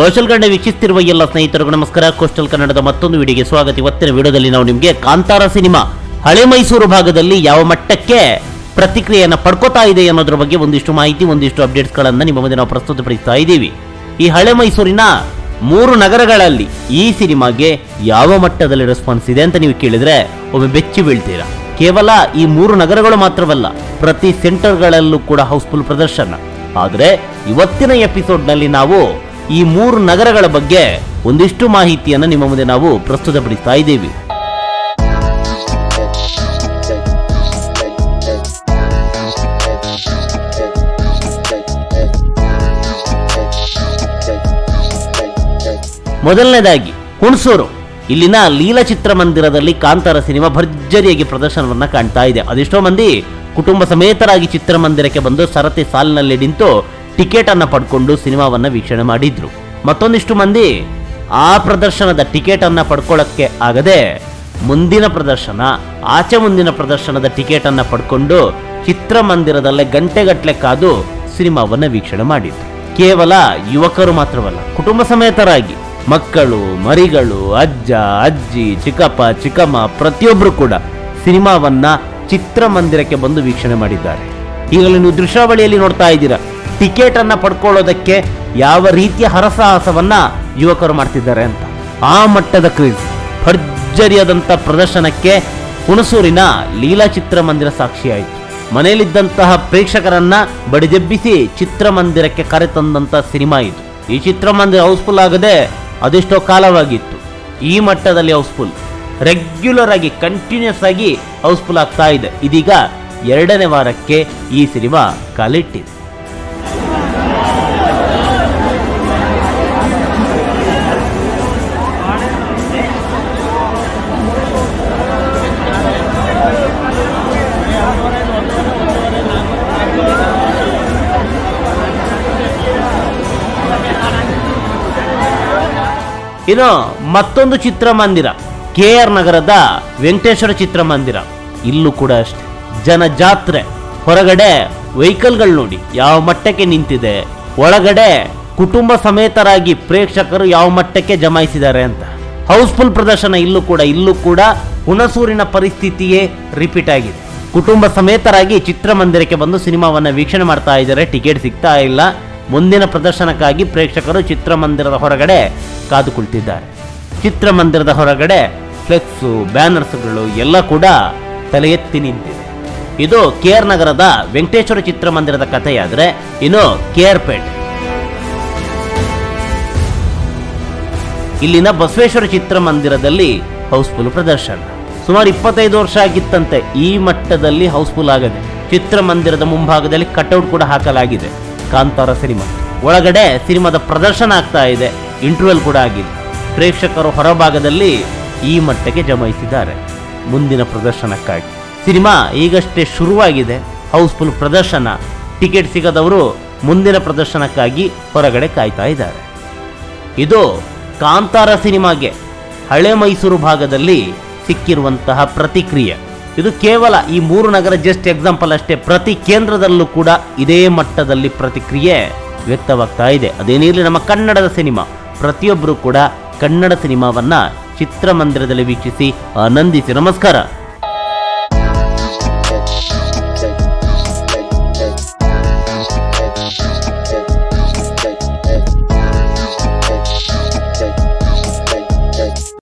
Coastal Kannada ವೀಕ್ಷಿಸುತ್ತಿರುವ ಎಲ್ಲ ಸ್ನೇಹಿತರಿಗೂ ನಮಸ್ಕಾರ. ಕೋಸ್ಟಲ್ ಕನ್ನಡದ ಮತ್ತೊಂದು ವಿಡಿಯೋಗೆ ಸ್ವಾಗತ. ಇವತ್ತಿನ ವಿಡಿಯೋದಲ್ಲಿ ನಾವು ನಿಮಗೆ ಕಾಂತಾರ ಸಿನಿಮಾ ಹಳೆ ಮೈಸೂರು ಭಾಗದಲ್ಲಿ ಯಾವ ಮಟ್ಟಕ್ಕೆ ಪ್ರತಿಕ್ರಿಯೆಯನ್ನು ಪಡ್ಕೋತಾ ಇದೆ ಅನ್ನೋದ್ರ ಬಗ್ಗೆ ಒಂದಿಷ್ಟು ಮಾಹಿತಿ, ಒಂದಿಷ್ಟು ಅಪ್ಡೇಟ್ಸ್ಗಳನ್ನು ನಿಮ್ಮ ಮುಂದೆ ನಾವು ಪ್ರಸ್ತುತಪಡಿಸ್ತಾ ಇದ್ದೀವಿ. ಈ ಹಳೆ ಮೈಸೂರಿನ 3 ನಗರಗಳಲ್ಲಿ ಈ ಸಿನಿಮಾಗೆ ಯಾವ ಮಟ್ಟದಲ್ಲಿ ರೆಸ್ಪಾನ್ಸ್ ಇದೆ ಅಂತ ನೀವು ಕೇಳಿದ್ರೆ ಒಮ್ಮೆ ಬೆಚ್ಚಿ ಬೀಳ್ತೀರಾ. ಕೇವಲ ಈ 3 ನಗರಗಳು ಮಾತ್ರವಲ್ಲ, ಪ್ರತಿ ಸೆಂಟರ್ಗಳಲ್ಲೂ ಕೂಡ ಹೌಸ್ಫುಲ್ ಪ್ರದರ್ಶನ. ಆದರೆ ಇವತ್ತಿನ ಎಪಿಸೋಡ್ನಲ್ಲಿ ನಾವು ಈ 3 ನಗರಗಳ ಬಗ್ಗೆ ಒಂದಿಷ್ಟು ಮಾಹಿತಿಯನ್ನು ನಿಮ್ಮ ಮುಂದೆ ನಾವು ಪ್ರಸ್ತುತಪಡಿಸ್ತಾ ಇದ್ದೀವಿ. ಮೊದಲನೇದಾಗಿ ಹುಣಸೂರು. ಇಲ್ಲಿನ ಲೀಲಾ ಚಿತ್ರಮಂದಿರದಲ್ಲಿ ಕಾಂತಾರ ಸಿನಿಮಾ ಭರ್ಜರಿಯಾಗಿ ಪ್ರದರ್ಶನವನ್ನ ಕಾಣ್ತಾ ಇದೆ. ಅದೆಷ್ಟೋ ಮಂದಿ ಕುಟುಂಬ ಸಮೇತರಾಗಿ ಚಿತ್ರಮಂದಿರಕ್ಕೆ ಬಂದು ಸರತಿ ಸಾಲಿನಲ್ಲಿ ನಿಂತು ಟಿಕೆಟ್ ಅನ್ನ ಪಡ್ಕೊಂಡು ಸಿನಿಮಾವನ್ನ ವೀಕ್ಷಣೆ ಮಾಡಿದ್ರು. ಮತ್ತೊಂದಿಷ್ಟು ಮಂದಿ ಆ ಪ್ರದರ್ಶನದ ಟಿಕೆಟ್ ಅನ್ನ ಪಡ್ಕೊಳ್ಳಕ್ಕೆ ಆಗದೆ ಮುಂದಿನ ಪ್ರದರ್ಶನದ ಟಿಕೆಟ್ ಅನ್ನ ಪಡ್ಕೊಂಡು ಚಿತ್ರಮಂದಿರದಲ್ಲೇ ಗಂಟೆಗಟ್ಟಲೆ ಕಾದು ಸಿನಿಮಾವನ್ನ ವೀಕ್ಷಣೆ ಮಾಡಿದ್ರು. ಕೇವಲ ಯುವಕರು ಮಾತ್ರವಲ್ಲ, ಕುಟುಂಬ ಸಮೇತರಾಗಿ ಮಕ್ಕಳು, ಮರಿಗಳು, ಅಜ್ಜ, ಅಜ್ಜಿ, ಚಿಕ್ಕಪ್ಪ, ಚಿಕ್ಕಮ್ಮ ಪ್ರತಿಯೊಬ್ಬರು ಕೂಡ ಸಿನಿಮಾವನ್ನ ಚಿತ್ರಮಂದಿರಕ್ಕೆ ಬಂದು ವೀಕ್ಷಣೆ ಮಾಡಿದ್ದಾರೆ. ಈಗಲೇ ನೀವು ದೃಶ್ಯಾವಳಿಯಲ್ಲಿ ನೋಡ್ತಾ ಇದ್ದೀರಾ, ಟಿಕೆಟ್ ಅನ್ನ ಪಡ್ಕೊಳ್ಳೋದಕ್ಕೆ ಯಾವ ರೀತಿಯ ಹರಸಾಹಸವನ್ನ ಯುವಕರು ಮಾಡ್ತಿದ್ದಾರೆ ಅಂತ. ಆ ಮಟ್ಟದ ಕ್ರೇಜ್, ಭರ್ಜರಿಯಾದಂಥ ಪ್ರದರ್ಶನಕ್ಕೆ ಹುಣಸೂರಿನ ಲೀಲಾ ಚಿತ್ರಮಂದಿರ ಸಾಕ್ಷಿಯಾಯಿತು. ಮನೆಯಲ್ಲಿದ್ದಂತಹ ಪ್ರೇಕ್ಷಕರನ್ನ ಬಡಿದೆಬ್ಬಿಸಿ ಚಿತ್ರಮಂದಿರಕ್ಕೆ ಕರೆತಂದಂತ ಸಿನಿಮಾ ಇದು. ಈ ಚಿತ್ರಮಂದಿರ ಹೌಸ್ಫುಲ್ ಆಗದೆ ಅದೆಷ್ಟೋ ಕಾಲವಾಗಿತ್ತು. ಈ ಮಟ್ಟದಲ್ಲಿ ಹೌಸ್ಫುಲ್, ರೆಗ್ಯುಲರ್ ಆಗಿ ಕಂಟಿನ್ಯೂಸ್ ಆಗಿ ಹೌಸ್ಫುಲ್ ಆಗ್ತಾ ಇದೆ. ಇದೀಗ 2ನೇ ವಾರಕ್ಕೆ ಈ ಸಿನಿಮಾ ಕಾಲಿಟ್ಟಿದೆ. ಇನ್ನು ಮತ್ತೊಂದು ಚಿತ್ರಮಂದಿರ KR ನಗರದ ವೆಂಕಟೇಶ್ವರ ಚಿತ್ರಮಂದಿರ. ಇಲ್ಲೂ ಕೂಡ ಅಷ್ಟೇ ಜನಜಾತ್ರೆ. ಹೊರಗಡೆ ವೆಹಿಕಲ್ಗಳು ನೋಡಿ ಯಾವ ಮಟ್ಟಕ್ಕೆ ನಿಂತಿದೆ, ಒಳಗಡೆ ಕುಟುಂಬ ಸಮೇತರಾಗಿ ಪ್ರೇಕ್ಷಕರು ಯಾವ ಮಟ್ಟಕ್ಕೆ ಜಮಾಯಿಸಿದ್ದಾರೆ ಅಂತ. ಹೌಸ್ಫುಲ್ ಪ್ರದರ್ಶನ ಇಲ್ಲೂ ಕೂಡ ಹುಣಸೂರಿನ ಪರಿಸ್ಥಿತಿಯೇ ರಿಪೀಟ್ ಆಗಿದೆ. ಕುಟುಂಬ ಸಮೇತರಾಗಿ ಚಿತ್ರಮಂದಿರಕ್ಕೆ ಬಂದು ಸಿನಿಮಾವನ್ನ ವೀಕ್ಷಣೆ ಮಾಡ್ತಾ ಇದ್ದಾರೆ. ಟಿಕೆಟ್ ಸಿಗ್ತಾ ಇಲ್ಲ. ಮುಂದಿನ ಪ್ರದರ್ಶನಕ್ಕಾಗಿ ಪ್ರೇಕ್ಷಕರು ಚಿತ್ರಮಂದಿರದ ಹೊರಗಡೆ ಕಾದು ಕುಳಿತಿದ್ದಾರೆ. ಚಿತ್ರಮಂದಿರದ ಹೊರಗಡೆ ಫ್ಲೆಕ್ಸು, ಬ್ಯಾನರ್ಸ್ಗಳು ಎಲ್ಲ ಕೂಡ ತಲೆ ಎತ್ತಿ ನಿಂತಿದೆ. ಇದು KR ನಗರದ ವೆಂಕಟೇಶ್ವರ ಚಿತ್ರಮಂದಿರದ ಕಥೆಯಾದರೆ, ಇನ್ನು KR ಪೇಟೆ ಇಲ್ಲಿನ ಬಸವೇಶ್ವರ ಚಿತ್ರಮಂದಿರದಲ್ಲಿ ಹೌಸ್ಫುಲ್ ಪ್ರದರ್ಶನ. ಸುಮಾರು 25 ವರ್ಷ ಆಗಿತ್ತಂತೆ ಈ ಮಟ್ಟದಲ್ಲಿ ಹೌಸ್ಫುಲ್ ಆಗದೆ. ಚಿತ್ರಮಂದಿರದ ಮುಂಭಾಗದಲ್ಲಿ ಕಟ್ಔಟ್ ಕೂಡ ಹಾಕಲಾಗಿದೆ. ಕಾಂತಾರ ಸಿನಿಮಾ ಒಳಗಡೆ ಸಿನಿಮಾದ ಪ್ರದರ್ಶನ ಆಗ್ತಾ ಇದೆ. ಇಂಟರ್ವೆಲ್ ಕೂಡ ಆಗಿದೆ. ಪ್ರೇಕ್ಷಕರು ಹೊರಭಾಗದಲ್ಲಿ ಈ ಮಟ್ಟಕ್ಕೆ ಜಮಾಯಿಸಿದ್ದಾರೆ ಮುಂದಿನ ಪ್ರದರ್ಶನಕ್ಕಾಗಿ. ಸಿನಿಮಾ ಈಗಷ್ಟೇ ಶುರುವಾಗಿದೆ. ಹೌಸ್ಫುಲ್ ಪ್ರದರ್ಶನ. ಟಿಕೆಟ್ ಸಿಗದವರು ಮುಂದಿನ ಪ್ರದರ್ಶನಕ್ಕಾಗಿ ಹೊರಗಡೆ ಕಾಯ್ತಾ ಇದ್ದಾರೆ. ಇದು ಕಾಂತಾರ ಸಿನಿಮಾಗೆ ಹಳೆ ಮೈಸೂರು ಭಾಗದಲ್ಲಿ ಸಿಕ್ಕಿರುವಂತಹ ಪ್ರತಿಕ್ರಿಯೆ. ಇದು ಕೇವಲ ಈ 3 ನಗರ ಜಸ್ಟ್ ಎಕ್ಸಾಂಪಲ್ ಅಷ್ಟೇ. ಪ್ರತಿ ಕೇಂದ್ರದಲ್ಲೂ ಕೂಡ ಇದೇ ಮಟ್ಟದಲ್ಲಿ ಪ್ರತಿಕ್ರಿಯೆ ವ್ಯಕ್ತವಾಗ್ತಾ ಇದೆ. ಅದೇನಿರಲಿ, ನಮ್ಮ ಕನ್ನಡದ ಸಿನಿಮಾ, ಪ್ರತಿಯೊಬ್ಬರು ಕೂಡ ಕನ್ನಡ ಸಿನಿಮಾವನ್ನ ಚಿತ್ರಮಂದಿರದಲ್ಲಿ ವೀಕ್ಷಿಸಿ ಆನಂದಿಸಿ. ನಮಸ್ಕಾರ.